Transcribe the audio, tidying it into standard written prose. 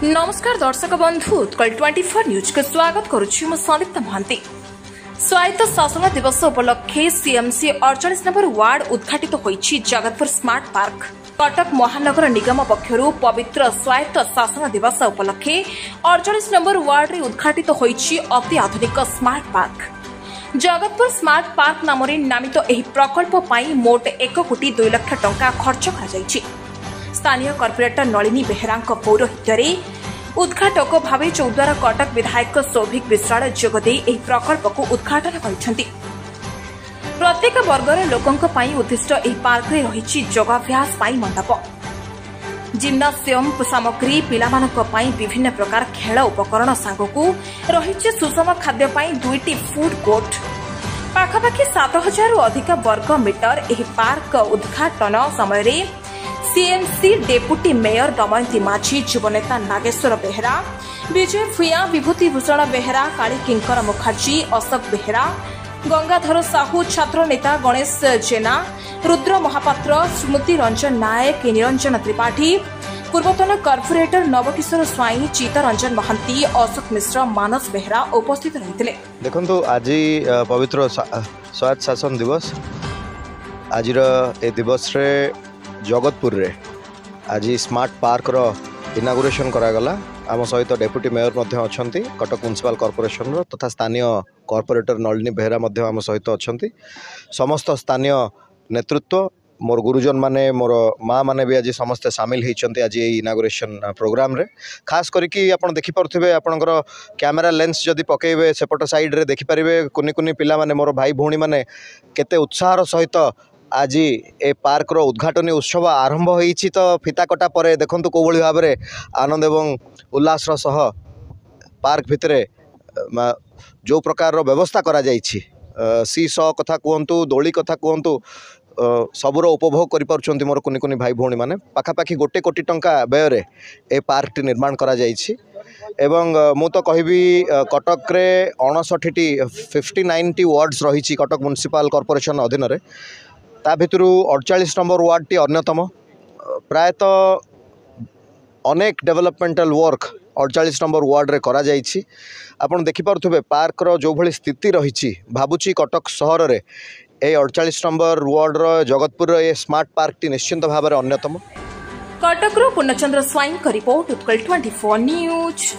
नमस्कार दर्शक बंधु उत्कल 24 न्यूज को स्वागत करुछि मो संदीप्त महांती। स्वायत्त शासन दिवस उपलक्षे सीएमसी 48 नंबर वार्ड उद्घाटित होईछि जगतपुर स्मार्ट पार्क। कटक महानगर निगम पक्षरु पवित्र स्वायत्त शासन दिवस उपलक्षे 48 नंबर वार्ड रे उद्घाटित होईछि अति आधुनिक smart park. Jagatpur smart park नाम नामित एही प्रकल्प पई मोट 1 कोटी 2 लाख टंका खर्च करा जायछि। स्थानीय कॉर्पोरेटर नलिनी बेहेरा पौरोहित्य उद्घाटक भावे चौद्वार कटक विधायक सौभिक विश्राल जोगदे एही प्रकल्प को उद्घाटन करिसेंति। प्रत्येक वर्गर लोकंक पई उद्दिष्ट एही पार्क रे रहिछि योगाभ्यास पई मंडप, जिम्नासियम सामग्री, पिलामानक पई विभिन्न प्रकार खेल उपकरण सांगकू रहिछि सुषम खाद्य पई 2टी फूड कोर्ट। पाखापाखि 7000 रु अधिक वर्ग मीटर एही पार्क उद्घाटन समय रे सीएमसी डेपुटी मेयर दमयंती माझी, युवनेता नागेश्वर बेहेरा, विजय भूया, विभूति भूषण बेहेरा, काली किंकर मुखर्जी, अशोक बेहेरा, गंगाधर साहू, छात्र नेता गणेश जेना, रुद्र महापात्र, स्मृति रंजन नायक, निरंजन त्रिपाठी, पूर्वतन कॉर्पोरेटर नवकिशोर स्वाई, चित्तरंजन महांती, अशोक मिश्र, मानस बेहेरा उपस्थित रहिथिले। देखंतु आज पवित्र स्वायत्त शासन दिवस, आज ए दिवस रे जगतपुर रे आज स्मार्ट पार्क रो इनागुरेशन करागला। आम सहित डेप्यूटी मेयर मध्य अछंती, कटक म्युनिसिपल कॉर्पोरेशन रो तथा स्थानीय कॉर्पोरेटर नलिनी बेहेरा मध्य आम सहित अछंती। समस्त स्थानीय नेतृत्व, मोर गुरुजन माने, मोर माँ माने भी आज समस्ते सामिल होती आज ये इनागुरेशन प्रोग्राम रे। खास करके आपण देखि परथिबे, आपणकर कैमेरा लेंस जदि पकेबे सेपट साइड रे देखि परिबे कुनी कुनी पिला माने, मोर भाई भौणी माने केते उत्साहर सहित आज ए पार्क रो उद्घाटन उत्सव आरंभ होईछि। तो फिता कटा परे देखंतु को भली भाबरे आनंद एवं उल्लास रो सह पार्क भितरे जो प्रकार रो व्यवस्था करा जाईछि, सी सौ कथा कहंतु, दोली कथा कहंतु, सबुर उपभोग करि पारुछंती मोर कुनी कुनी भाई भौणी माने। पाखापाखि 1 कोटी टंका व्यय रे ए पार्क निर्माण करा जाईछि। एवं मु तो कहबी कटक रे 59टी 59टी वार्ड्स रहिछि कटक म्युनिसिपल कॉर्पोरेशन अधीन रे। ता भितरु 48 नंबर वार्ड टी अन्यतम। प्रायतः अनेक डेवलपमेंटल वर्क 48 नंबर वार्ड रे करा जाइछि। आपण देखि पारुथबे पार्क रो जो भली स्थिति रहिछि, भाबुछि कटक शहर रे ए 48 नंबर वार्ड रो जगतपुर रो ए स्मार्ट पार्क टी निश्चित भाव रे अन्यतम। कटक रो पूर्णचंद्र स्वाई का रिपोर्ट, उत्कल 24 न्यूज।